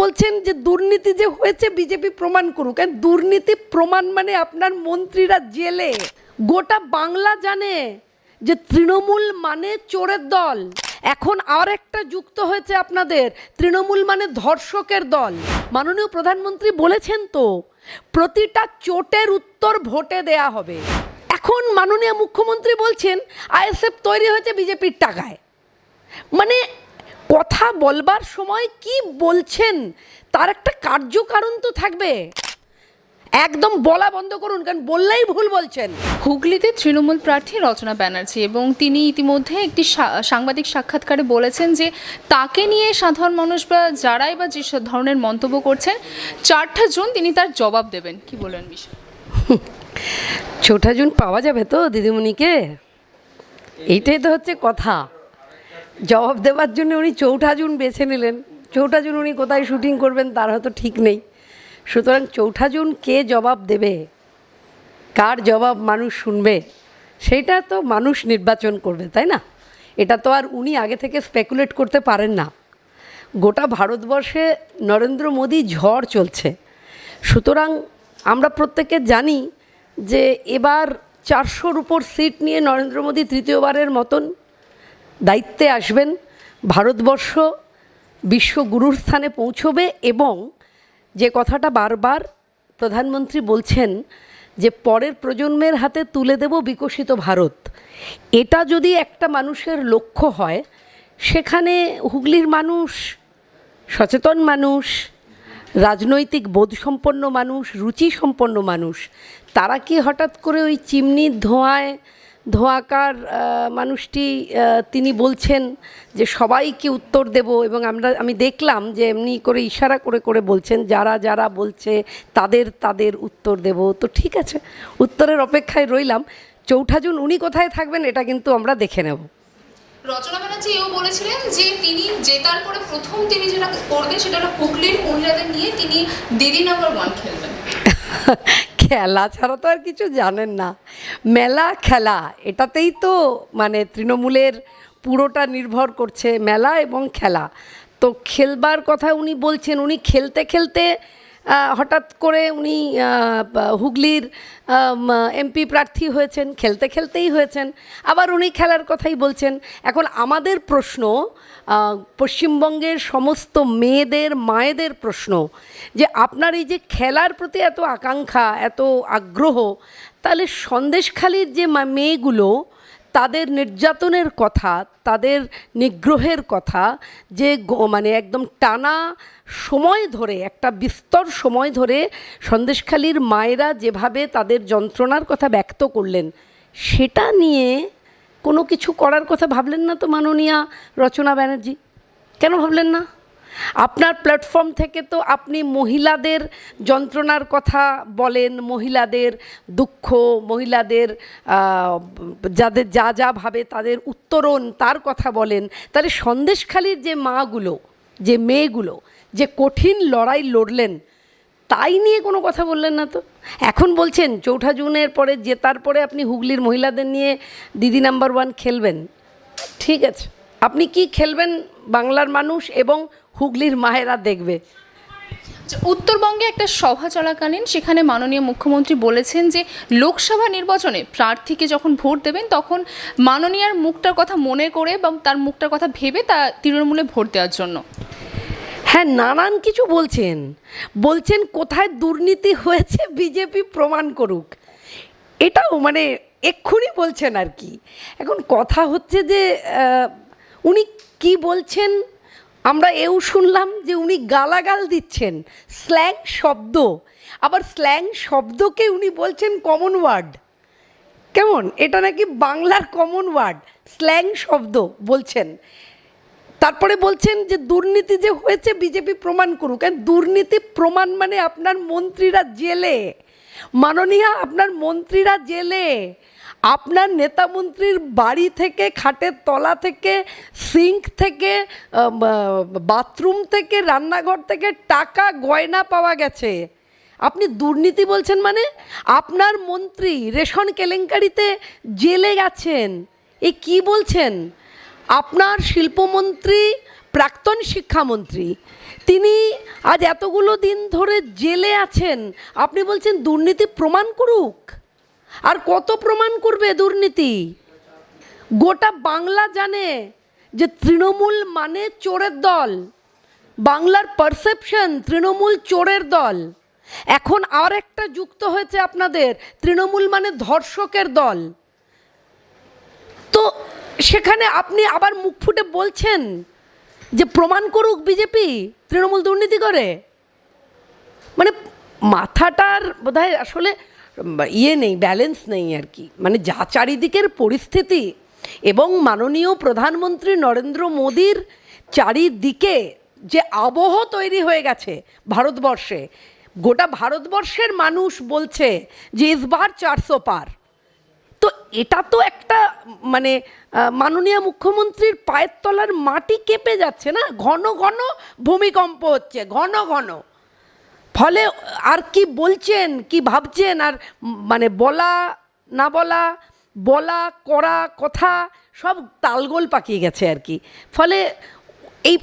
বলছেন যে দুর্নীতি যে হয়েছে বিজেপি প্রমাণ করুক। দুর্নীতি প্রমাণ মানে আপনার মন্ত্রীরা জেলে। গোটা বাংলা জানে যে তৃণমূল মানে চোরের দল। এখন আর একটা যুক্ত হয়েছে আপনাদের, তৃণমূল মানে ধর্ষকের দল। মাননীয় প্রধানমন্ত্রী বলেছেন তো প্রতিটা চোটের উত্তর ভোটে দেয়া হবে। এখন মাননীয় মুখ্যমন্ত্রী বলছেন আইএসএফ তৈরি হয়েছে বিজেপির টাকায়। মানে কথা বলবার সময় কি বলছেন তার একটা কার্যকারণ তো থাকবে। একদম বলা বন্ধ করুন, কারণ বললেই ভুল বলছেন। হুগলিতে তৃণমূল প্রার্থী রচনা ব্যানার্জি এবং তিনি ইতিমধ্যে একটি সাংবাদিক সাক্ষাৎকারে বলেছেন যে তাকে নিয়ে সাধারণ মানুষ বা যারাই বা যে ধরনের মন্তব্য করছেন 4ঠা জুন তিনি তার জবাব দেবেন। কি বলেন বিষয়? 4ঠা জুন পাওয়া যাবে তো দিদিমণিকে? এইটাই তো হচ্ছে কথা। জবাব দেওয়ার জন্য উনি 4ঠা জুন বেছে নিলেন। 4ঠা জুন উনি কোথায় শুটিং করবেন তার হয়তো ঠিক নেই। সুতরাং 4ঠা জুন কে জবাব দেবে, কার জবাব মানুষ শুনবে, সেইটা তো মানুষ নির্বাচন করবে, তাই না? এটা তো আর উনি আগে থেকে স্পেকুলেট করতে পারেন না। গোটা ভারতবর্ষে নরেন্দ্র মোদী ঝড় চলছে। সুতরাং আমরা প্রত্যেকে জানি যে এবার 400-র উপর সিট নিয়ে নরেন্দ্র মোদী তৃতীয়বারের মতন দায়িত্বে আসবেন। ভারতবর্ষ বিশ্বগুরুর স্থানে পৌঁছবে এবং যে কথাটা বারবার প্রধানমন্ত্রী বলছেন যে পরের প্রজন্মের হাতে তুলে দেব বিকশিত ভারত, এটা যদি একটা মানুষের লক্ষ্য হয়, সেখানে হুগলির মানুষ সচেতন মানুষ, রাজনৈতিক বোধসম্পন্ন মানুষ, রুচিসম্পন্ন মানুষ, তারা কি হঠাৎ করে ওই চিমনির ধোঁয়াকার মানুষটি তিনি বলছেন যে সবাইকে উত্তর দেব, এবং আমি দেখলাম যে এমনি করে ইশারা করে করে বলছেন যারা যারা বলছে তাদের উত্তর দেব। তো ঠিক আছে, উত্তরের অপেক্ষায় রইলাম। 4ঠা জুন উনি কোথায় থাকবেন এটা কিন্তু আমরা দেখে নেব। রচনা ব্যানার্জি এও বলেছিলেন যে তিনি জেতার পরে প্রথম তিনি যেটা করবেন সেটা হলো হুগলির মহিলাদের নিয়ে তিনি দিদি নাম্বার 1 খেলবেন। খেলা ছাড়া তো আর কিছু জানেন না। মেলা খেলা এটাতেই তো মানে তৃণমূলের পুরোটা নির্ভর করছে, মেলা এবং খেলা। তো খেলবার কথা উনি বলছেন, উনি খেলতে খেলতে হঠাৎ করে উনি হুগলির এমপি প্রার্থী হয়েছেন, খেলতে খেলতেই হয়েছেন, আবার উনি খেলার কথাই বলছেন। এখন আমাদের প্রশ্ন, পশ্চিমবঙ্গের সমস্ত মেয়েদের মায়েদের প্রশ্ন, যে আপনার এই যে খেলার প্রতি এত আকাঙ্ক্ষা, এত আগ্রহ, তাহলে সন্দেশখালির যে মেয়েগুলো, তাদের নির্যাতনের কথা, তাদের নিগ্রহের কথা, যে মানে একদম টানা সময় ধরে, একটা বিস্তর সময় ধরে সন্দেশখালির মায়েরা যেভাবে তাদের যন্ত্রণার কথা ব্যক্ত করলেন, সেটা নিয়ে কোনো কিছু করার কথা ভাবলেন না তো মাননীয়া রচনা ব্যানার্জি? কেন ভাবলেন না? আপনার প্ল্যাটফর্ম থেকে তো আপনি মহিলাদের যন্ত্রণার কথা বলেন, মহিলাদের দুঃখ, মহিলাদের যাদের যা যা ভাবে তাদের উত্তরণ তার কথা বলেন। তাহলে সন্দেশখালির যে মাগুলো, যে মেয়েগুলো যে কঠিন লড়াই লড়লেন, তাই নিয়ে কোনো কথা বললেন না তো। এখন বলছেন 4ঠা জুনের পরে জেতার পরে আপনি হুগলির মহিলাদের নিয়ে দিদি নাম্বার 1 খেলবেন। ঠিক আছে, আপনি কি খেলবেন বাংলার মানুষ এবং হুগলির মায়েরা দেখবে। উত্তরবঙ্গে একটা সভা চলাকালীন সেখানে মাননীয় মুখ্যমন্ত্রী বলেছেন যে লোকসভা নির্বাচনে প্রার্থীকে যখন ভোট দেবেন তখন মাননীয়ার মুখটার কথা মনে করে বা তার মুখটার কথা ভেবে তা তৃণমূলে ভোট দেওয়ার জন্য। হ্যাঁ, নানান কিছু বলছেন কোথায় দুর্নীতি হয়েছে বিজেপি প্রমাণ করুক, এটাও মানে এক্ষুনি বলছেন আর কি। এখন কথা হচ্ছে যে উনি কি বলছেন, আমরা এও শুনলাম যে উনি গালাগাল দিচ্ছেন, স্ল্যাং শব্দ, আবার স্ল্যাং শব্দকে উনি বলছেন কমন ওয়ার্ড। কেমন, এটা নাকি বাংলার কমন ওয়ার্ড, স্ল্যাং শব্দ বলছেন। তারপরে বলছেন যে দুর্নীতি যে হয়েছে বিজেপি প্রমাণ করুক। দুর্নীতি প্রমাণ মানে আপনার মন্ত্রীরা জেলে, মাননীয়া আপনার মন্ত্রীরা জেলে। আপনার নেতা মন্ত্রীর বাড়ি থেকে, খাটের তলা থেকে, সিঙ্ক থেকে, বাথরুম থেকে, রান্নাঘর থেকে টাকা গয়না পাওয়া গেছে। আপনি দুর্নীতি বলছেন মানে? আপনার মন্ত্রী রেশন কেলেঙ্কারিতে জেলে গেছেন, এ কি বলছেন? আপনার শিল্পমন্ত্রী, প্রাক্তন শিক্ষামন্ত্রী, তিনি আজ এতগুলো দিন ধরে জেলে আছেন, আপনি বলছেন দুর্নীতি প্রমাণ করুক। আর কত প্রমাণ করবে দুর্নীতি? গোটা বাংলা জানে যে তৃণমূল মানে চোরের দল, বাংলার পারসেপশন তৃণমূল চোরের দল। এখন আর একটা যুক্ত হয়েছে আপনাদের, তৃণমূল মানে ধর্ষকের দল। তো সেখানে আপনি আবার মুখ ফুটে বলছেন যে প্রমাণ করুক বিজেপি তৃণমূল দুর্নীতি করে। মানে মাথাটার বোধহয় আসলে নেই, ব্যালেন্স নেই আর কি। মানে যা চারিদিকের পরিস্থিতি এবং মাননীয় প্রধানমন্ত্রী নরেন্দ্র মোদীর চারিদিকে যে আবহ তৈরি হয়ে গেছে ভারতবর্ষে, গোটা ভারতবর্ষের মানুষ বলছে যে ইসবার 400 পার। তো এটা তো একটা মানে মাননীয় মুখ্যমন্ত্রীর পায়ের তলার মাটি কেঁপে যাচ্ছে না, ঘন ঘন ভূমিকম্প হচ্ছে, ঘন ঘন। ফলে আর কি বলছেন, কি ভাবছেন, আর মানে বলা না বলা, বলা করা কথা সব তালগোল পাকিয়ে গেছে আর কি। ফলে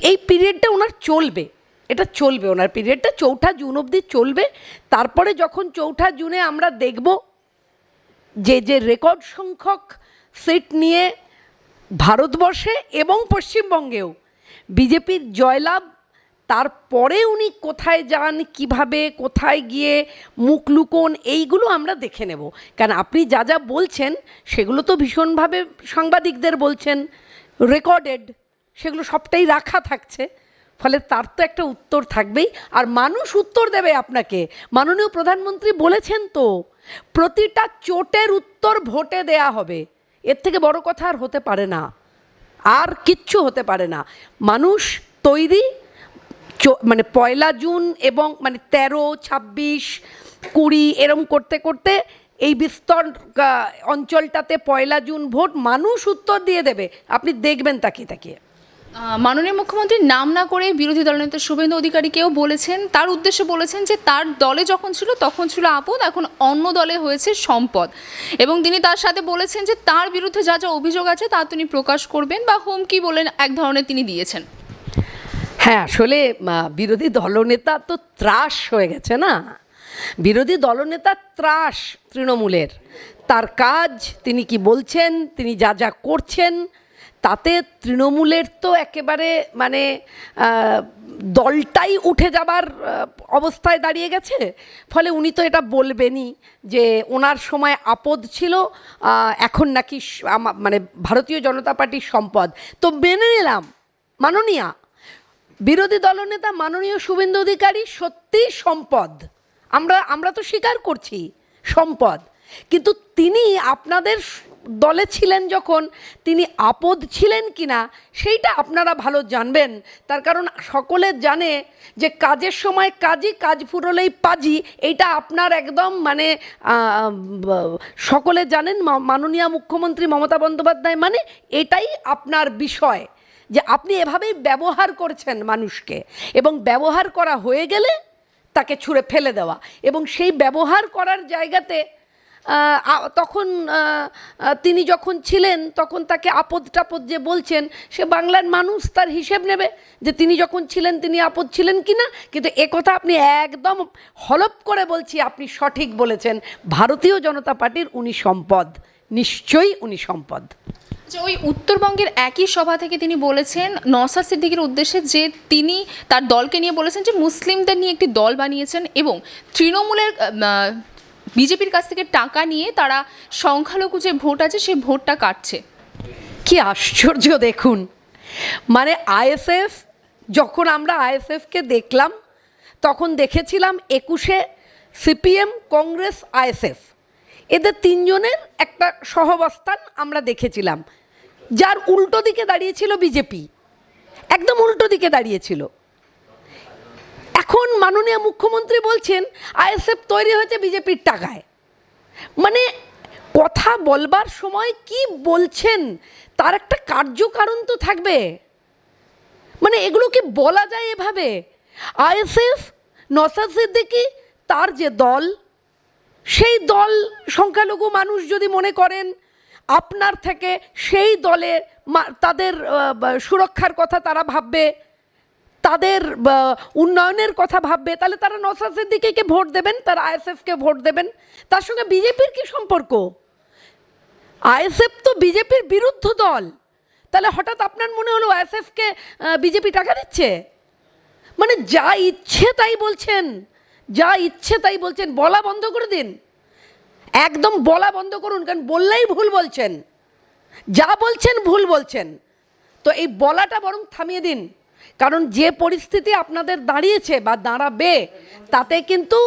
এই পিরিয়ডটা ওনার চলবে, এটা চলবে, ওনার পিরিয়ডটা 4 জুন অবধি চলবে। তারপরে যখন 4 জুনে আমরা দেখব যে রেকর্ড সংখ্যক সিট নিয়ে ভারতবর্ষে এবং পশ্চিমবঙ্গেও বিজেপির জয়লাভ, তারপরে উনি কোথায় যান, কিভাবে, কোথায় গিয়ে মুখ লুকোন, এইগুলো আমরা দেখে নেব। কারণ আপনি যা যা বলছেন সেগুলো তো ভীষণভাবে সাংবাদিকদের বলছেন, রেকর্ডেড, সেগুলো সবটাই রাখা থাকছে। ফলে তার তো একটা উত্তর থাকবেই, আর মানুষ উত্তর দেবে আপনাকে। মাননীয় প্রধানমন্ত্রী বলেছেন তো, প্রতিটা চোটের উত্তর ভোটে দেয়া হবে। এর থেকে বড় কথা আর হতে পারে না, আর কিচ্ছু হতে পারে না। মানুষ তৈরি, মানে 1 জুন এবং মানে 13, 26, 20 এরম করতে করতে এই বিস্তর অঞ্চলটাতে 1 জুন ভোট মানুষ উত্তর দিয়ে দেবে, আপনি দেখবেন তাকিয়ে তাকিয়ে। মাননীয় মুখ্যমন্ত্রীর নাম না করে বিরোধী দলনেতা শুভেন্দু অধিকারীকেও বলেছেন, তার উদ্দেশ্যে বলেছেন যে তার দলে যখন ছিল তখন ছিল আপদ, এখন অন্য দলে হয়েছে সম্পদ। এবং তিনি তার সাথে বলেছেন যে তার বিরুদ্ধে যা যা অভিযোগ আছে তা তিনি প্রকাশ করবেন বা হুমকি বলেন এক ধরনের তিনি দিয়েছেন। হ্যাঁ, আসলে বিরোধী দলনেতা তো ত্রাস হয়ে গেছে না, বিরোধী দলনেতা ত্রাস তৃণমূলের। তার কাজ, তিনি কি বলছেন, তিনি যা যা করছেন, তাতে তৃণমূলের তো একেবারে মানে দলটাই উঠে যাবার অবস্থায় দাঁড়িয়ে গেছে। ফলে উনি তো এটা বলবেনই যে ওনার সময় আপদ ছিল, এখন নাকি মানে ভারতীয় জনতা পার্টির সম্পদ। তো মেনে নিলাম, মাননীয়া বিরোধী দলনেতা মাননীয় শুভেন্দু অধিকারী সত্যি সম্পদ, আমরা তো স্বীকার করছি সম্পদ। কিন্তু তিনি আপনাদের দলে ছিলেন যখন, তিনি আপদ ছিলেন কিনা সেইটা আপনারা ভালো জানবেন। তার কারণ সকলে জানে যে কাজের সময় কাজই, কাজ ফুরলেই পাজি, এইটা আপনার একদম মানে সকলে জানেন। মাননীয় মুখ্যমন্ত্রী মমতা বন্দ্যোপাধ্যায় মানে এটাই আপনার বিষয়, যে আপনি এভাবেই ব্যবহার করছেন মানুষকে, এবং ব্যবহার করা হয়ে গেলে তাকে ছুঁড়ে ফেলে দেওয়া। এবং সেই ব্যবহার করার জায়গাতে তখন তিনি যখন ছিলেন তখন তাকে আপদ টাপদ যে বলছেন, সে বাংলার মানুষ তার হিসেব নেবে যে তিনি যখন ছিলেন তিনি আপদ ছিলেন কি না। কিন্তু একথা আপনি একদম হলপ করে বলছি, আপনি সঠিক বলেছেন, ভারতীয় জনতা পার্টির উনি সম্পদ, নিশ্চয়ই উনি সম্পদ। ওই উত্তরবঙ্গের একই সভা থেকে তিনি বলেছেন নওশাদ সিদ্দিকীর উদ্দেশ্যে যে তিনি তার দলকে নিয়ে বলেছেন যে মুসলিমদের নিয়ে একটি দল বানিয়েছেন এবং তৃণমূলের বিজেপির কাছ থেকে টাকা নিয়ে তারা সংখ্যালঘু যে ভোট আছে সেই ভোটটা কাটছে। কি আশ্চর্য দেখুন, মানে আইএসএফ, যখন আমরা আইএসএফকে দেখলাম তখন দেখেছিলাম 21-এ সিপিএম, কংগ্রেস, আইএসএফ, এদের 3 জনের একটা সহাবস্থান আমরা দেখেছিলাম, যার উল্টো দিকে দাঁড়িয়েছিল বিজেপি, একদম উল্টো দিকে দাঁড়িয়েছিল। এখন মাননীয় মুখ্যমন্ত্রী বলছেন আইএসএফ তৈরি হয়েছে বিজেপির টাকায়। মানে কথা বলবার সময় কি বলছেন তার একটা কার্যকারণ তো থাকবে। মানে এগুলো কি বলা যায় এভাবে? আইএসএফ, নওশাদ সিদ্দিকী, তার যে দল, সেই দল সংখ্যালঘু মানুষ যদি মনে করেন আপনার থেকে, সেই দলে তাদের সুরক্ষার কথা তারা ভাববে, তাদের উন্নয়নের কথা ভাববে, তাহলে তারা নওশাদ সিদ্দিকীকে ভোট দেবেন, তারা আইএসএফকে ভোট দেবেন। তার সঙ্গে বিজেপির কি সম্পর্ক? আইএসএফ তো বিজেপির বিরুদ্ধ দল, তাহলে হঠাৎ আপনার মনে হলো আইএসএফকে বিজেপি টাকা দিচ্ছে? মানে যা ইচ্ছে তাই বলছেন, যা ইচ্ছে তাই বলছেন। বলা বন্ধ করে দিন, একদম বলা বন্ধ করুন, কারণ বললেই ভুল বলছেন, যা বলছেন ভুল বলছেন। তো এই বলাটা বরং থামিয়ে দিন, কারণ যে পরিস্থিতি আপনাদের দাঁড়িয়েছে বা দাঁড়াবে, তাতে কিন্তু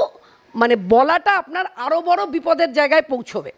মানে বলাটা আপনার আরও বড় বিপদের জায়গায় পৌঁছবে।